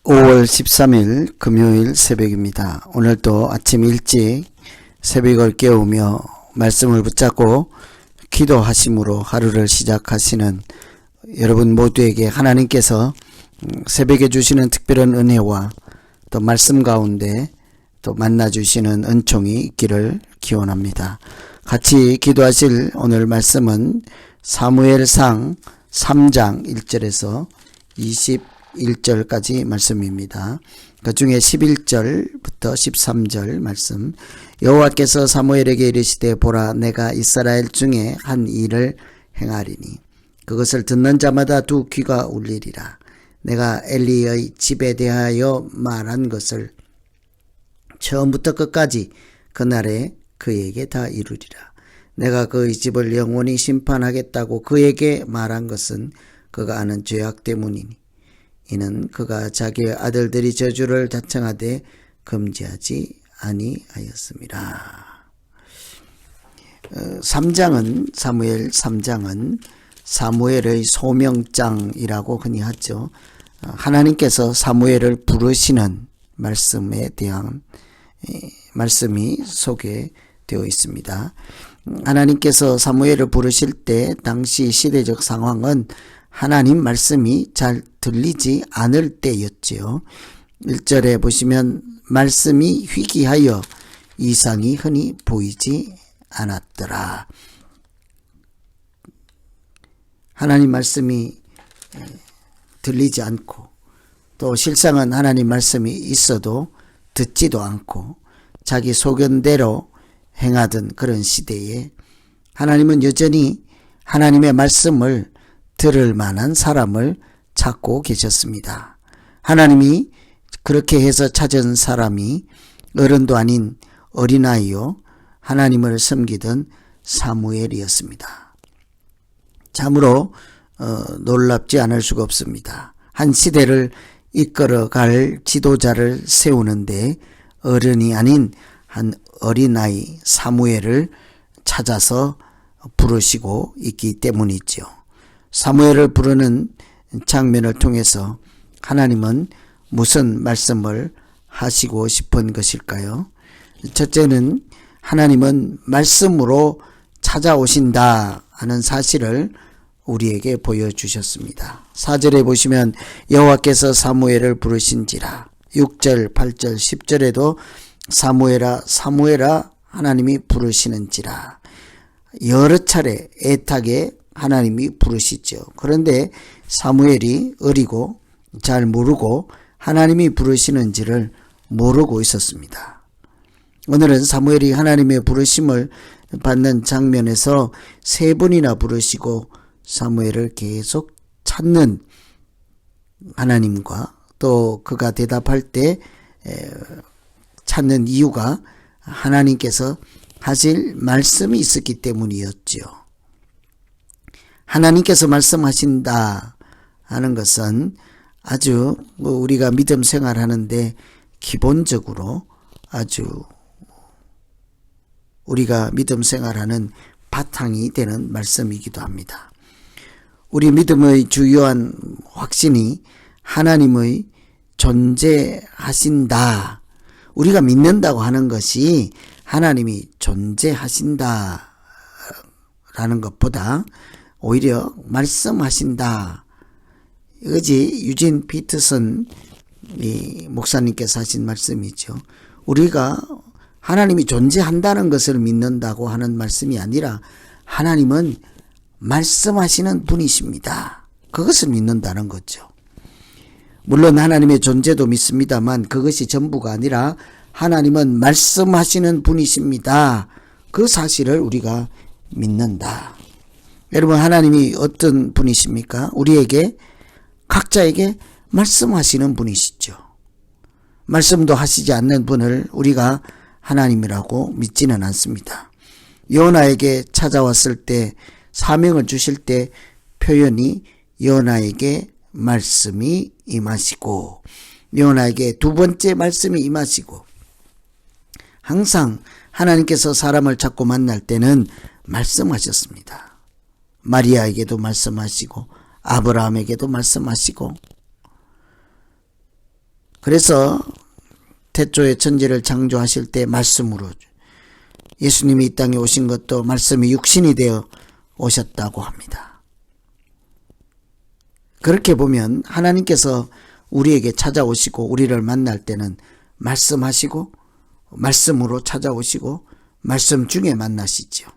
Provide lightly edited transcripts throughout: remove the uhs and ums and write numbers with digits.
5월 13일 금요일 새벽입니다. 오늘도 아침 일찍 새벽을 깨우며 말씀을 붙잡고 기도하심으로 하루를 시작하시는 여러분 모두에게 하나님께서 새벽에 주시는 특별한 은혜와 또 말씀 가운데 또 만나주시는 은총이 있기를 기원합니다. 같이 기도하실 오늘 말씀은 사무엘상 3장 1절에서 21절까지 말씀입니다. 그 중에 11절부터 13절 말씀. 여호와께서 사무엘에게 이르시되 보라 내가 이스라엘 중에 한 일을 행하리니 그것을 듣는 자마다 두 귀가 울리리라. 내가 엘리의 집에 대하여 말한 것을 처음부터 끝까지 그날에 그에게 다 이루리라. 내가 그의 집을 영원히 심판하겠다고 그에게 말한 것은 그가 아는 죄악 때문이니 이는 그가 자기의 아들들이 저주를 자청하되 금지하지 아니하였습니다. 3장은 사무엘 3장은 사무엘의 소명장이라고 흔히 하죠. 하나님께서 사무엘을 부르시는 말씀에 대한 말씀이 소개되어 있습니다. 하나님께서 사무엘을 부르실 때 당시 시대적 상황은 하나님 말씀이 잘 들리지 않을 때였지요. 1절에 보시면 말씀이 희귀하여 이상이 흔히 보이지 않았더라. 하나님 말씀이 들리지 않고 또 실상은 하나님 말씀이 있어도 듣지도 않고 자기 소견대로 행하던 그런 시대에 하나님은 여전히 하나님의 말씀을 들을 만한 사람을 찾고 계셨습니다. 하나님이 그렇게 해서 찾은 사람이 어른도 아닌 어린아이요 하나님을 섬기던 사무엘이었습니다. 참으로 놀랍지 않을 수가 없습니다. 한 시대를 이끌어갈 지도자를 세우는데 어른이 아닌 한 어린아이 사무엘을 찾아서 부르시고 있기 때문이죠. 사무엘을 부르는 장면을 통해서 하나님은 무슨 말씀을 하시고 싶은 것일까요? 첫째는 하나님은 말씀으로 찾아오신다 하는 사실을 우리에게 보여주셨습니다. 4절에 보시면 여호와께서 사무엘을 부르신지라 6절, 8절, 10절에도 사무엘아 사무엘아 하나님이 부르시는지라 여러 차례 애타게 하나님이 부르시죠. 그런데 사무엘이 어리고 잘 모르고 하나님이 부르시는지를 모르고 있었습니다. 오늘은 사무엘이 하나님의 부르심을 받는 장면에서 세 번이나 부르시고 사무엘을 계속 찾는 하나님과 또 그가 대답할 때 찾는 이유가 하나님께서 하실 말씀이 있었기 때문이었지요. 하나님께서 말씀하신다 하는 것은 아주 우리가 믿음 생활하는데 기본적으로 아주 우리가 믿음 생활하는 바탕이 되는 말씀이기도 합니다. 우리 믿음의 주요한 확신이 하나님의 존재하신다. 우리가 믿는다고 하는 것이 하나님이 존재하신다 라는 것보다 오히려 말씀하신다. 이것이 유진 피터슨 목사님께서 하신 말씀이죠. 우리가 하나님이 존재한다는 것을 믿는다고 하는 말씀이 아니라 하나님은 말씀하시는 분이십니다. 그것을 믿는다는 거죠. 물론 하나님의 존재도 믿습니다만 그것이 전부가 아니라 하나님은 말씀하시는 분이십니다. 그 사실을 우리가 믿는다. 여러분 하나님이 어떤 분이십니까? 우리에게 각자에게 말씀하시는 분이시죠. 말씀도 하시지 않는 분을 우리가 하나님이라고 믿지는 않습니다. 요나에게 찾아왔을 때 사명을 주실 때 표현이 요나에게 말씀이 임하시고 요나에게 두 번째 말씀이 임하시고 항상 하나님께서 사람을 찾고 만날 때는 말씀하셨습니다. 마리아에게도 말씀하시고 아브라함에게도 말씀하시고 그래서 태초에 천지를 창조하실 때 말씀으로, 예수님이 이 땅에 오신 것도 말씀이 육신이 되어 오셨다고 합니다. 그렇게 보면 하나님께서 우리에게 찾아오시고 우리를 만날 때는 말씀하시고 말씀으로 찾아오시고 말씀 중에 만나시죠.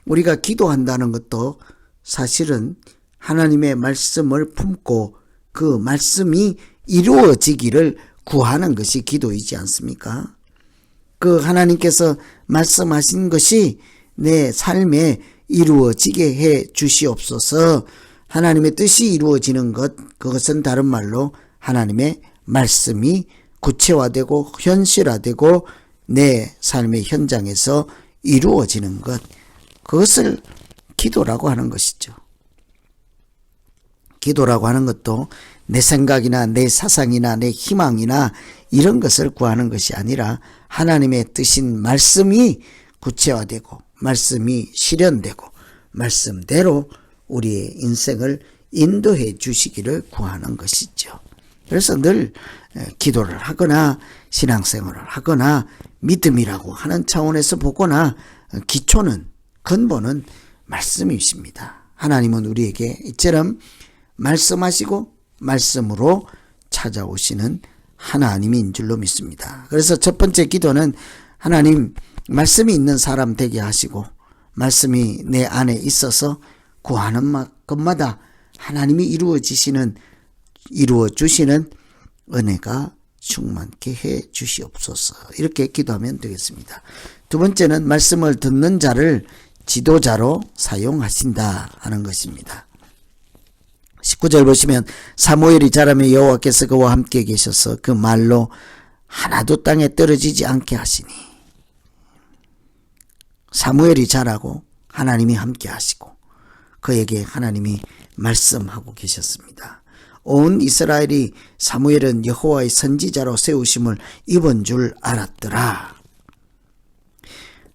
우리가 기도한다는 것도 사실은 하나님의 말씀을 품고 그 말씀이 이루어지기를 구하는 것이 기도이지 않습니까? 그 하나님께서 말씀하신 것이 내 삶에 이루어지게 해 주시옵소서. 하나님의 뜻이 이루어지는 것, 그것은 다른 말로 하나님의 말씀이 구체화되고 현실화되고 내 삶의 현장에서 이루어지는 것, 그것을 기도라고 하는 것이죠. 기도라고 하는 것도 내 생각이나 내 사상이나 내 희망이나 이런 것을 구하는 것이 아니라 하나님의 뜻인 말씀이 구체화되고 말씀이 실현되고 말씀대로 우리의 인생을 인도해 주시기를 구하는 것이죠. 그래서 늘 기도를 하거나 신앙생활을 하거나 믿음이라고 하는 차원에서 보거나 기초는, 근본은 말씀이십니다. 하나님은 우리에게 이처럼 말씀하시고 말씀으로 찾아오시는 하나님인 줄로 믿습니다. 그래서 첫 번째 기도는 하나님 말씀이 있는 사람 되게 하시고 말씀이 내 안에 있어서 구하는 것마다 하나님이 이루어 주시는 은혜가 충만케 해 주시옵소서. 이렇게 기도하면 되겠습니다. 두 번째는 말씀을 듣는 자를 지도자로 사용하신다 하는 것입니다. 19절 보시면 사무엘이 자라며 여호와께서 그와 함께 계셔서 그 말로 하나도 땅에 떨어지지 않게 하시니, 사무엘이 자라고 하나님이 함께 하시고 그에게 하나님이 말씀하고 계셨습니다. 온 이스라엘이 사무엘은 여호와의 선지자로 세우심을 입은 줄 알았더라.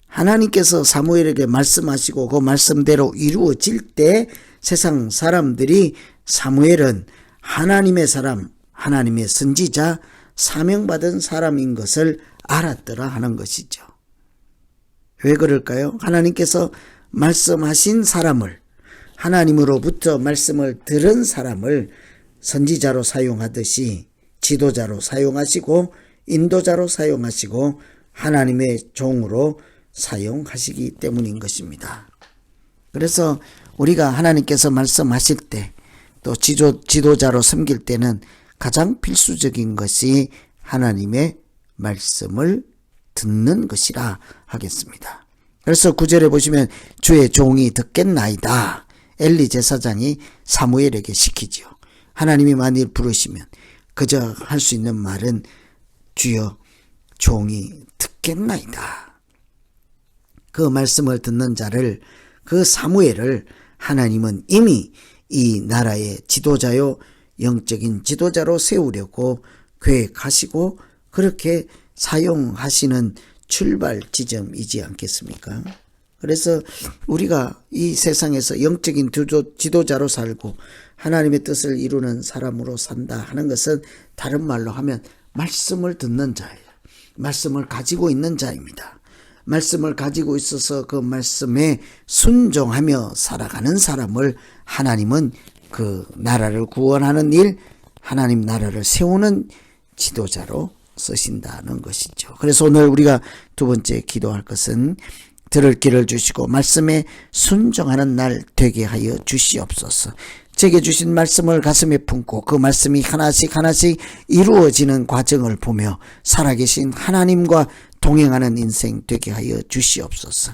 하나님께서 사무엘에게 말씀하시고 그 말씀대로 이루어질 때 세상 사람들이 사무엘은 하나님의 사람, 하나님의 선지자, 사명받은 사람인 것을 알았더라 하는 것이죠. 왜 그럴까요? 하나님께서 말씀하신 사람을, 하나님으로부터 말씀을 들은 사람을 선지자로 사용하듯이 지도자로 사용하시고 인도자로 사용하시고 하나님의 종으로 사용하시기 때문인 것입니다. 그래서 우리가 하나님께서 말씀하실 때 또 지도자로 섬길 때는 가장 필수적인 것이 하나님의 말씀을 듣는 것이라 하겠습니다. 그래서 9절에 보시면 주의 종이 듣겠나이다. 엘리 제사장이 사무엘에게 시키지요. 하나님이 만일 부르시면 그저 할 수 있는 말은 주여 종이 듣겠나이다. 그 말씀을 듣는 자를, 그 사무엘을 하나님은 이미 이 나라의 지도자요, 영적인 지도자로 세우려고 계획하시고 그렇게 사용하시는 출발 지점이지 않겠습니까? 그래서 우리가 이 세상에서 영적인 지도자로 살고 하나님의 뜻을 이루는 사람으로 산다 하는 것은 다른 말로 하면 말씀을 듣는 자예요. 말씀을 가지고 있는 자입니다. 말씀을 가지고 있어서 그 말씀에 순종하며 살아가는 사람을 하나님은 그 나라를 구원하는 일, 하나님 나라를 세우는 지도자로 쓰신다는 것이죠. 그래서 오늘 우리가 두 번째 기도할 것은 들을 길을 주시고 말씀에 순종하는 날 되게 하여 주시옵소서. 제게 주신 말씀을 가슴에 품고 그 말씀이 하나씩 이루어지는 과정을 보며 살아계신 하나님과 동행하는 인생 되게 하여 주시옵소서.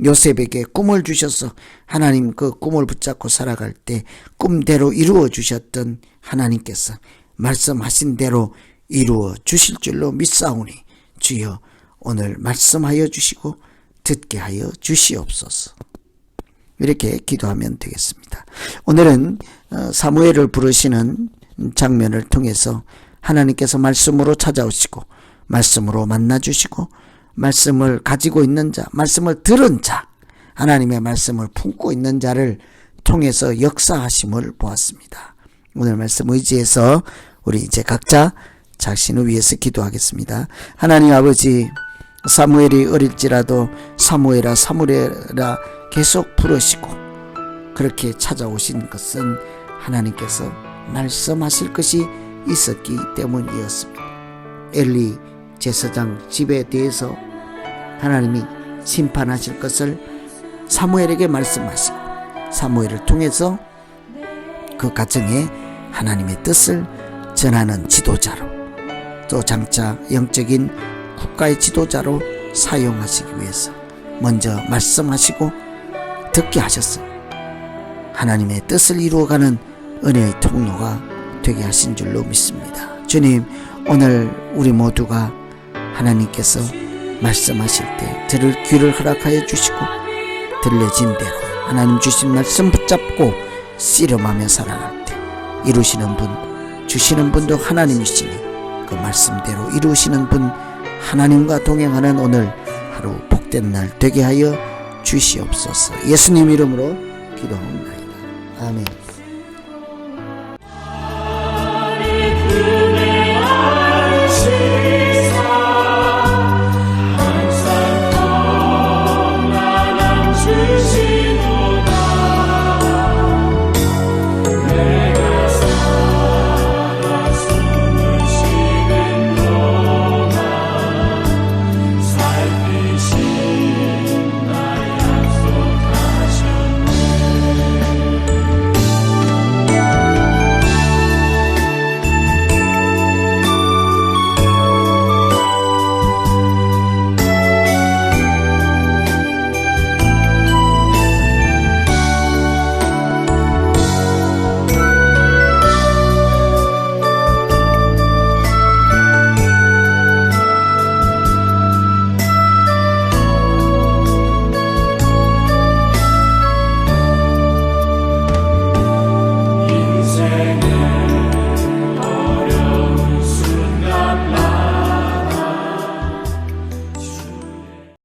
요셉에게 꿈을 주셔서 하나님 그 꿈을 붙잡고 살아갈 때 꿈대로 이루어 주셨던 하나님께서 말씀하신 대로 이루어 주실 줄로 믿사오니 주여 오늘 말씀하여 주시고 듣게 하여 주시옵소서. 이렇게 기도하면 되겠습니다. 오늘은 사무엘을 부르시는 장면을 통해서 하나님께서 말씀으로 찾아오시고 말씀으로 만나주시고 말씀을 가지고 있는 자, 말씀을 들은 자, 하나님의 말씀을 품고 있는 자를 통해서 역사하심을 보았습니다. 오늘 말씀 의지해서 우리 이제 각자 자신을 위해서 기도하겠습니다. 하나님 아버지, 사무엘이 어릴지라도 사무엘아 사무엘아 계속 부르시고 그렇게 찾아오신 것은 하나님께서 말씀하실 것이 있었기 때문이었습니다. 엘리 제사장 집에 대해서 하나님이 심판하실 것을 사무엘에게 말씀하시고 사무엘을 통해서 그 가정에 하나님의 뜻을 전하는 지도자로 또 장차 영적인 국가의 지도자로 사용하시기 위해서 먼저 말씀하시고 듣게 하셨어요. 하나님의 뜻을 이루어가는 은혜의 통로가 되게 하신 줄로 믿습니다. 주님, 오늘 우리 모두가 하나님께서 말씀하실 때 들을 귀를 허락하여 주시고 들려진 대로 하나님 주신 말씀 붙잡고 씨름하며 살아갈 때 이루시는 분, 주시는 분도 하나님이시니 그 말씀대로 이루시는 분 하나님과 동행하는 오늘 하루 복된 날 되게 하여 주시옵소서. 예수님 이름으로 기도합니다. 아멘.